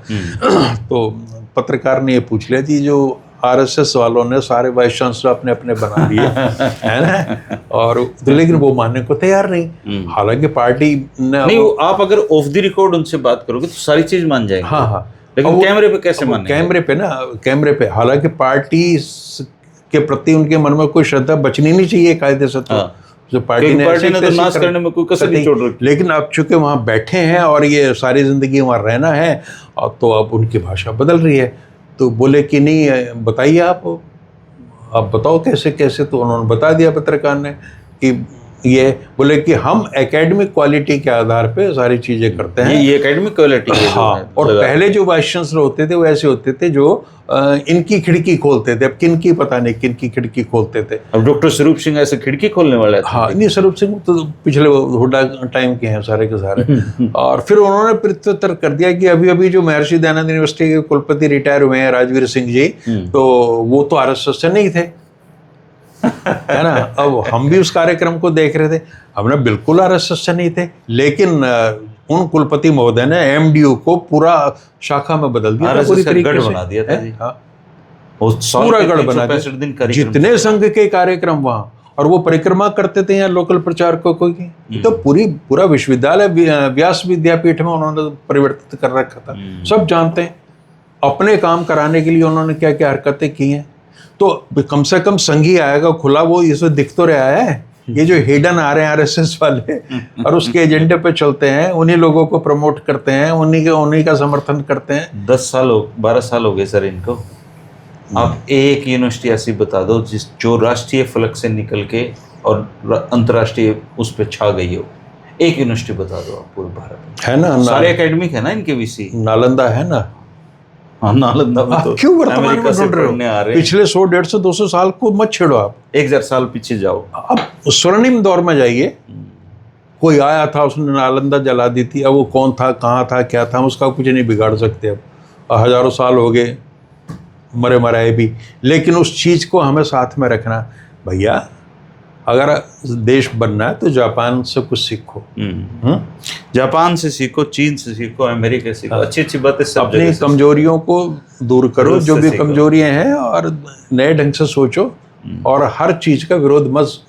तो पत्रकार ने ये पूछ लिया थी जो आरएसएस वालों ने सारे वाइस चांसलर अपने अपने बना लिए है ना, और तो लेकिन वो मानने को तैयार नहीं। हालांकि पार्टी ने
नहीं, आप अगर ऑफ द रिकॉर्ड उनसे बात करोगे तो सारी चीज मान जाएंगे।
हाँ हाँ,
लेकिन कैमरे पे कैसे मानेंगे?
कैमरे पे हालांकि पार्टी के प्रति उनके मन में कोई श्रद्धा बचनी नहीं चाहिए कायदे से। तो जो पार्टी ने
तो नाश करने में कोई कसर नहीं छोड़ रखी।
लेकिन अब चूंकि वहाँ बैठे हैं और ये सारी जिंदगी वहाँ रहना है, अब तो अब उनकी भाषा बदल रही है। तो बोले कि नहीं बताइए आप बताओ कैसे कैसे, तो उन्होंने बता दिया पत्रकार ने कि ये बोले कि हम एकेडमिक क्वालिटी के आधार पे सारी चीजें करते हैं।
ये एकेडमिक क्वालिटी है।
हाँ, और पहले जो वाइस चांसलर होते थे वो ऐसे होते थे जो इनकी खिड़की खोलते थे, अब किनकी पता नहीं किनकी खिड़की खोलते थे।
अब डॉक्टर स्वरूप सिंह ऐसे खिड़की खोलने वाले थे।
हाँ, नहीं, स्वरूप सिंह तो पिछले हुड्डा टाइम के हैं सारे के सारे। और फिर उन्होंने प्रत्युत्तर कर दिया कि अभी अभी जो महर्षि दयानंद यूनिवर्सिटी के कुलपति रिटायर हुए हैं राजवीर सिंह जी, तो वो तो आरएसएस से नहीं थे, है ना। अब हम भी उस कार्यक्रम को देख रहे थे, हमने बिल्कुल आरएसएस से नहीं थे, लेकिन उन कुलपति महोदय ने एमडीयू को पूरा शाखा में बदल दिया, पूरी तरीके से
बना दिया था जी।
हाँ,
पूरा
गढ़ बना दिया, जितने संघ के कार्यक्रम वहाँ, और वो परिक्रमा करते थे यहाँ लोकल प्रचारकों की। तो पूरा विश्वविद्यालय व्यास विद्यापीठ में उन्होंने परिवर्तित कर रखा था, सब जानते हैं। अपने काम कराने के लिए उन्होंने क्या क्या हरकतें की हैं। तो कम से कम संघी आएगा खुला, वो इसे दिख तो रहा है। ये जो हिडन आ रहे हैं आरएसएस वाले और उसके एजेंडे पे चलते हैं, उन्हीं लोगों को प्रमोट करते हैं, उन्हीं का समर्थन करते हैं।
12 साल हो गए सर इनको। आप एक यूनिवर्सिटी ऐसी बता दो जो राष्ट्रीय फलक से निकल के और अंतर्राष्ट्रीय उस पर छा गई हो, एक यूनिवर्सिटी बता दो आप पूरे भारत में।
है ना,
सारे एकेडमिक है ना इनके वीसी।
नालंदा है ना।
हाँ, नालंदा में तो
क्यों वर्तमान में ढूंढ रहे हो? पिछले 100, 150, 200 साल को मत छेड़ो आप,
1000 साल पीछे जाओ।
अब स्वर्णिम दौर में जाइए। कोई आया था, उसने नालंदा जला दी थी, अब वो कौन था, कहाँ था, क्या था, उसका कुछ नहीं बिगाड़ सकते। अब हजारों साल हो गए, मरे मराए भी, लेकिन उस चीज़ को हमें साथ में रखना। भैया अगर देश बनना है तो जापान से कुछ सीखो,
जापान से सीखो, चीन से सीखो, अमेरिका से सीखो, अच्छी अच्छी बातें सब
अपनी
जगह से
कमजोरियों को दूर करो,
रूस
जो
से
भी
सीखो।
कमजोरियां हैं, और नए ढंग से सोचो और हर चीज का विरोध मत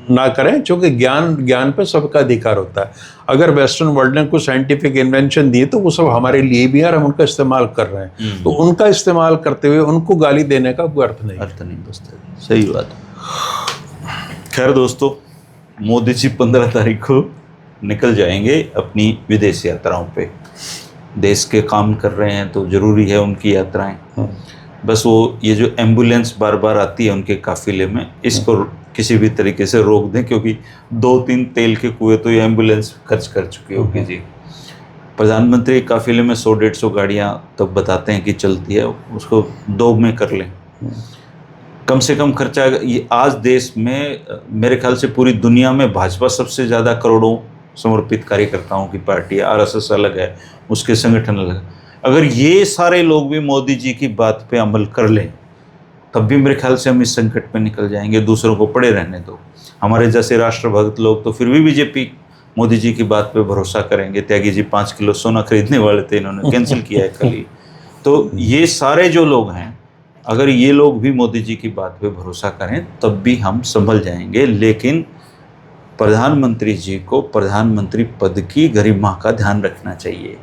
ना करें, क्योंकि ज्ञान पे सबका अधिकार होता है। अगर वेस्टर्न वर्ल्ड ने कुछ साइंटिफिक इन्वेंशन दिए तो वो सब हमारे लिए भी है और हम उनका इस्तेमाल कर रहे हैं, तो उनका इस्तेमाल करते हुए उनको गाली देने का कोई अर्थ नहीं।
अर्थ नहीं बचता। सही बात। खैर दोस्तों, मोदी जी 15 तारीख को निकल जाएंगे अपनी विदेश यात्राओं पे। देश के काम कर रहे हैं तो ज़रूरी है उनकी यात्राएं। बस वो ये जो एम्बुलेंस बार बार आती है उनके काफिले में, इसको किसी भी तरीके से रोक दें, क्योंकि 2-3 तेल के कुएं तो ये एम्बुलेंस खर्च कर चुकी होगी जी। प्रधानमंत्री के काफिले में 100-150 गाड़ियाँ तब बताते हैं कि चलती है, उसको 2 में कर लें। कम से कम खर्चा ये आज देश में, मेरे ख्याल से पूरी दुनिया में भाजपा सबसे ज़्यादा करोड़ों समर्पित कार्यकर्ताओं की पार्टी है। आरएसएस अलग है, उसके संगठन अलग है। अगर ये सारे लोग भी मोदी जी की बात पे अमल कर लें तब भी मेरे ख्याल से हम इस संकट पे निकल जाएंगे। दूसरों को पड़े रहने दो। हमारे जैसे राष्ट्रभक्त लोग तो फिर भी बीजेपी मोदी जी की बात पे भरोसा करेंगे। त्यागी जी 5 किलो सोना खरीदने वाले थे, इन्होंने कैंसिल किया है कल ही। तो ये सारे जो लोग हैं, अगर ये लोग भी मोदी जी की बात पे भरोसा करें तब भी हम संभल जाएंगे। लेकिन प्रधानमंत्री जी को प्रधानमंत्री पद की गरिमा का ध्यान रखना चाहिए।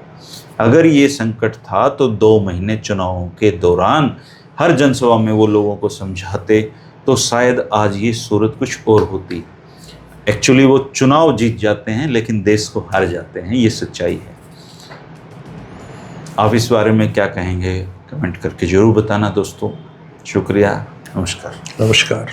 अगर ये संकट था तो 2 महीने चुनावों के दौरान हर जनसभा में वो लोगों को समझाते तो शायद आज ये सूरत कुछ और होती। एक्चुअली वो चुनाव जीत जाते हैं लेकिन देश को हार जाते हैं, ये सच्चाई है। आप इस बारे में क्या कहेंगे? कमेंट करके जरूर बताना दोस्तों। शुक्रिया, नमस्कार।
नमस्कार।